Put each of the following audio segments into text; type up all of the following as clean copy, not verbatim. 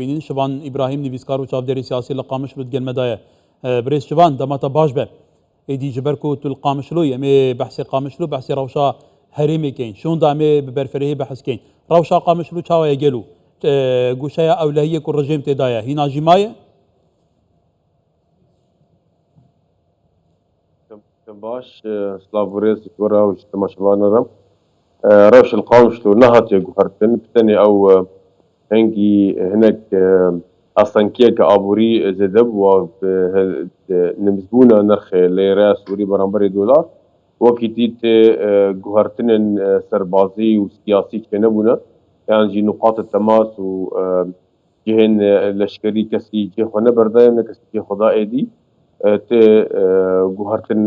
بینین شوان ابراهیم نویسکار و چاودێری سیاسی لە قامشلو گەلمەدایە برێز شوان دەماتە باش بە ئیدی ji ber ku tu li Qamişloyê em ê behsê Qamişlo behsê rewşa herêmê kêin şûn da em ê bi berfirehî behs kêin rewşa Qamişlo çawa ye gelo guşeya ewlehiyê ku rejim têda ye hîna jî maye باش سلاف بريز ورا وش تماشوانا رم روش القامشلو نهات يقهرتن بتاني او هنجي هناك اصلا كيك ابوري زدب و نمزبونا نرخ ليرا سوري برامبري دولار وكيتيت قهرتن سربازي وسياسي كنبونا يعني جي نقاط التماس و جهن لشكري كسي جه خنا بردايم كسي جه خدا ايدي گوهرتن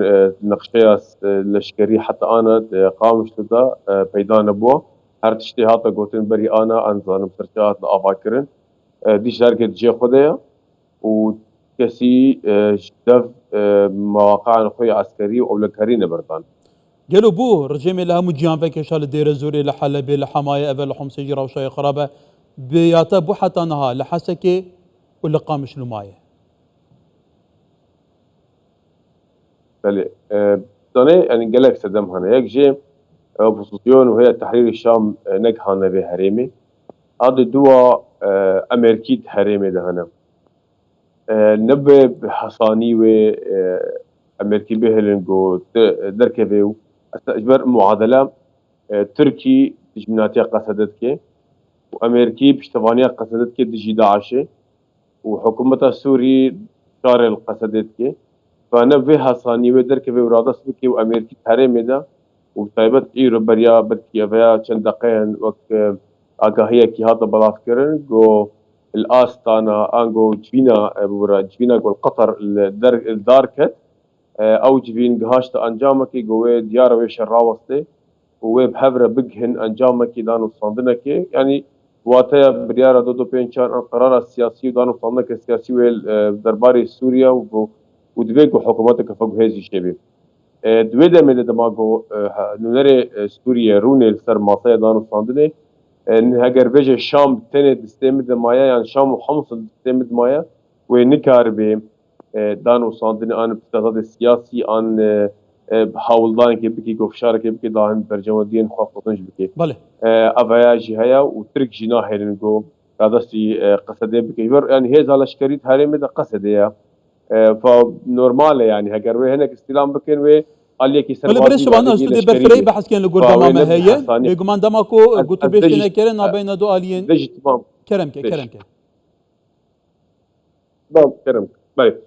نقشه لشکری حتی آن قامش دا پیدا نبوه هر تشتی هاتا گوتن بری آنا انزانم سرچات آفا کرن دی شرکت جی خوده و کسی جدف مواقع خوی عسکری و اولکاری نبردان گلو بو رژیم لهمو جیان فکشا لدیر زوری لحلبی لحمایه اول لحمسجی روشای خرابه بیاتا بو حتی نها لحسکه و لقامش لمایه بله دانه يعني قالك سدم هنا يك جي اوبوزيسيون وهي تحرير الشام نجحنا به هريمي هذا دوا امريكي هريمي ده هنا نبي حصاني و امريكي بهلنجو دركبيو استجبر معادله تركي تجمناتيا قصدت كي وامريكي بشتفانيا قصدت كي دجي داعش وحكومتها السوري شار القصدت كي فأنا في حصاني ودر كبي ورادس بكي وأمريكي تحريمي ده وطيبت إيرو بريا بركيا فيها چند دقيقة وقت آگاهية كي هذا بلاف كرن جو الآستانا آنجو جفينا بورا جفينا جو القطر الدار كت أو جفين جهاشت أنجامكي جوه ديار ويش الراوستي ووي بحبرة بجهن أنجامكي دانو صندنكي يعني واتيا بريارة دودو بينشان القرار السياسي ودانو صندنك السياسي والدرباري سوريا ودبيكو حكوماتك فوق هذه الشباب دويدا من دماغو نوري سوريا روني السر ماسايا دانو صاندني هاجر بيجي الشام تاني تستمد مايا يعني شام وحمص تستمد مايا ونكار ب دانو صاندني انا بتغض السياسي ان بحاول دان كي بكي قفشار كي بكي دان برجمودين خاصتنج بكي بله افايا جهيا وترك جنا هيرنجو هذا سي قصدي بكي يعني هي زال شكريت هاري مد قصدي فنورمال يعني هاجر هناك استلام بكن و قال لك ولا بريش وانا استودي برفري بحث كان لقرب ما هي بيقومان دماكو قلت بيش كرن بين دو الين كرم كرم باي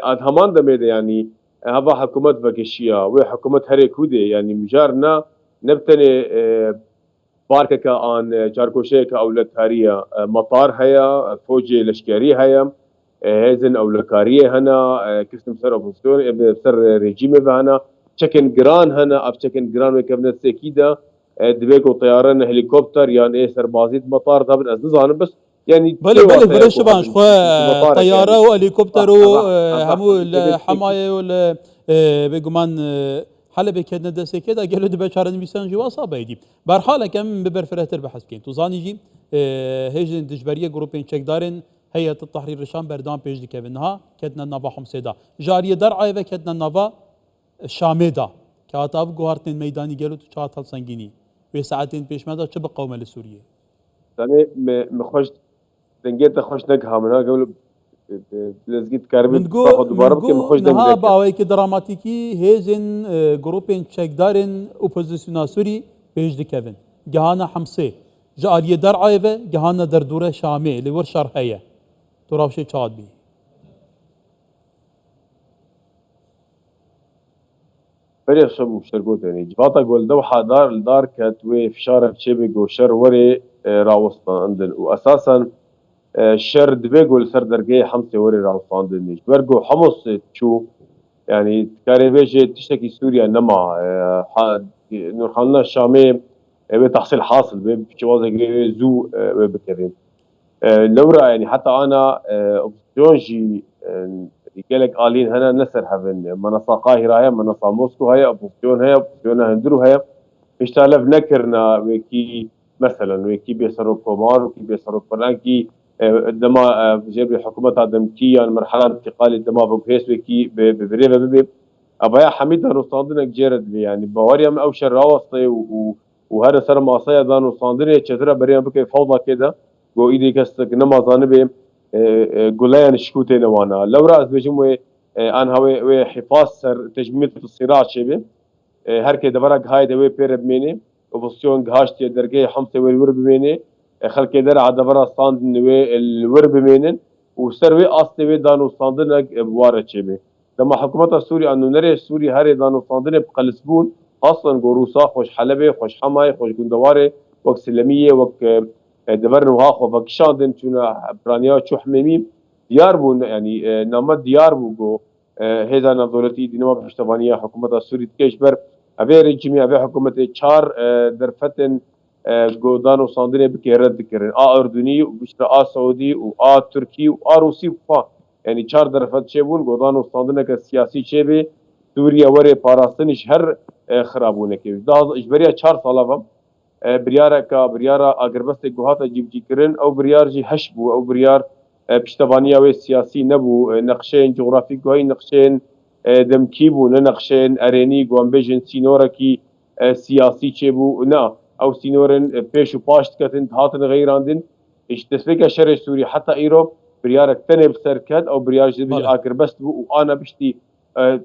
همان دميده يعني هذا حكومات بكشيا وحكومات هري كودي يعني مجارنا نبتني باركك عن جاركوشيك اولاد هاريه مطار هيا فوجي لشكري هيا هزن اولکاریه هنا کسم سر اپوزیسیون سر رژیم هنا چکن گران هنا اب چکن گران وكبنت سكيدا دبيكو طيران هليكوبتر يعني سربازيت مطار طبعا از نزانم بس يعني بله بله شبان خو طياره وهليكوبتر همو الحمايه ولا بيقمان حلب كدنا دسه كده قالوا دبا شارن بيسان جوا صابيدي برحاله كم ببرفرهتر بحث كين تو زاني جي هيجن دجبريه جروبين تشيك دارن هيئة التحرير الشام بردان بيج دكبنها كدنا نافا حمسيدا جارية درعي وكدنا نافا شاميدا كاتب جوهرتين ميداني قالوا تشاتل سنجيني في ساعتين بيش ماذا شبه قومة لسوريا يعني مخش دنجيت خوش نجها منها قبل لزقيت كاربي باخد دوباره كي مخش دنجها باوي دراماتيكي هيزن جروبين تشيك دارن اوبوزيسيون سوري بيج دكبن جهانا حمسي جارية درعي وجهانا دردوره شامي لور شرحيه تراوشي چاد بي بري شب مشتركوت يعني جفاتا قول دوحة دار كاتوي في شارع شبي جو شر وري راوسطان عندن واساسا الشر دبيقول سر درقية حمسي وري راوسطان عندن برقو حمص تشو يعني كاري بيجي تشتكي سوريا نما نور خلنا الشامي بتحصيل حاصل بشوازة قريبة زو بكرين لورا يعني حتى انا اوبسيونجي قالك قالين هنا نسر هفن منصة قاهرة هي منصة موسكو هي اوبسيون هي اوبسيون هندرو هي اشتغل نكرنا وكي مثلا وكي بيسروا كومار وكي بيسروا فرانكي دما جبر حكومة دمكية مرحلة انتقال دما بوكيس بكي ببريفة ببي أبايا حميد هنو صاندنك جيرد يعني بواريا من أو شر راوستي وهذا سر معصية دانو صاندني تشترى بريا بكي فوضى كده جو إيدي كستك نما ظانبي قلايا نشكوتي نوانا لو رأس بجموي أنا هو حفاظ سر تجميد الصراع شبه هر كي دبرك هاي دوي بير بميني وبوزيشن غاشتي درجه حمسه والور بميني خلك در عدبر ستاند نوي الور بمينن وسروي اصلي دانو ستاندنك بواره شبه لما حكومه سوريا انه نري سوري هر دانو ستاندن بقلسبون اصلا جوروسا خوش حلبه خوش حماي خوش جندواره وك سلميه وك دبر وها وك شاندن تشونا برانيا شو حميمي ديار بون يعني نما ديار بو هذا نظرتي دينما بشتبانيه حكومه سوريا كشبر أبي رجيمي أبي حكومة شار درفتن جودان وصاندني بكيرد كرين أردني وبشرا سعودي تركي روسي وفا يعني شار درفت شبون جودان وصاندني كسياسي شبه سوريا وري باراستنش هر خرابونه كي ده إجبارية شار صلابم بريارة أجر بس جهات جيب كرين أو بريار جي هشبو أو بريار بشتبانية وسياسي نبو نقشين جغرافي جوي نقشين دمكيبو ننقشين أريني قوانبيجن سينوركي سياسي چبو نا أو سينورن بيش وباشت كتن هاتن غيراندن إيش تسفيك شر سوري حتى إيرو بريارك تنب سركت أو برياج بيج آكر بس بو وأنا بشتي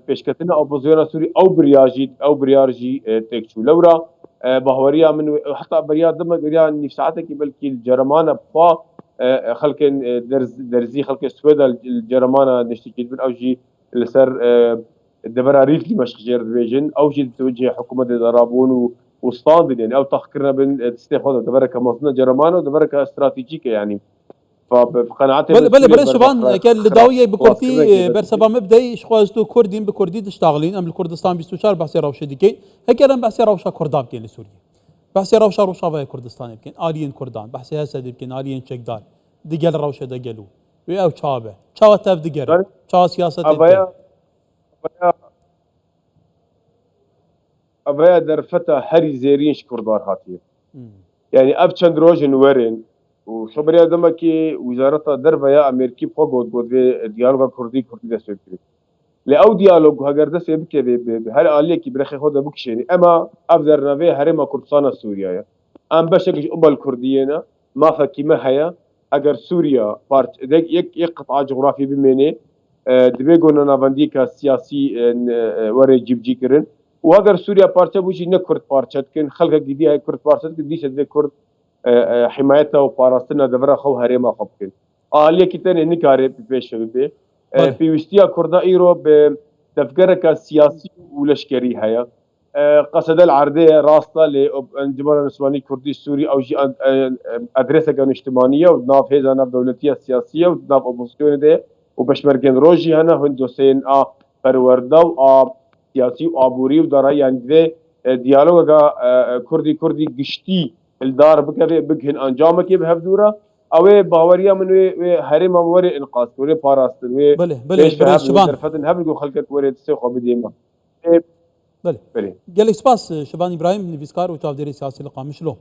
بيش كتن أوبوزيونا سوري أو برياجي تكشو لورا بهوريا من حتى بريا دم بريا نفسعتك بلكي الجرمانة بفا خلكن درزي خلك السويدا الجرمانة نشتكي بن أوجي لسر دبر عريف دمشق جير دبيجن او جد توجه حكومه درابون وستاند يعني او تخكرنا بين تستخدم دبر كمصنع جرمانه ودبر كاستراتيجيك يعني فقناعتي بل شبان كان لداويه بكردي برسبا مبدئي شخوازتو كردين بكردي تشتغلين ام الكردستان 24 بحث روشه ديكي هكذا بحث روشه كرداب كين لسوريا بحث روشه في كردستان يمكن الين كردان بحث هسه يمكن الين شكدار ديجل روشه دجلو او تشابه تشاوتاف ديجر تشاو سياسه أبايا درفتا هري زيرين شكردار هاتيه يعني أب چند روجن ورين وخبريا دمكي وزارة دربايا أمريكي بخوغود بود في ديالوغا كردي دست بكري لأو ديالوغ هاگر دست بكري بهر آلية كي برخي خودا بكشيني أما أفدر نافي هرما كردستان سوريا أم بشكش أبال كردينا ما فكي ما هيا أجر سوريا بارت يك قطعة جغرافي بميني دبيجونا نافنديكا سياسي وري جيب كرن وأجر سوريا بارتة بوجي نكرد بارتة كن خلق جديدة هاي كرد بارتة كن ديش ده كرد حمايتها وباراستنا دبرة خو هريما خبكن آلية كتير نكاري بيش بيه في وستيا كردا إيرو بتفكيرك سياسي ولشكري هيا قصد العرضية راستا لانجمار النسواني كردي السوري أو جي أدرسة كان اجتماعية وناف هذا ناف دولتية سياسية وناف أوبوزيسيون ده وبشمركن روجي هنا هندوسين فروردا سياسي وعبوري ودارا يعني ده ديالوغا كردي قشتي الدار بكهن أنجامك بهفدورة أو باوريا من هرم وري إنقاذ وري باراستن بله شبان درفتن هبلو خلقت وري تسيخو بديما بله قال سباس شبان إبراهيم نفيسكار وتعرف ديري سياسي لقام مشلو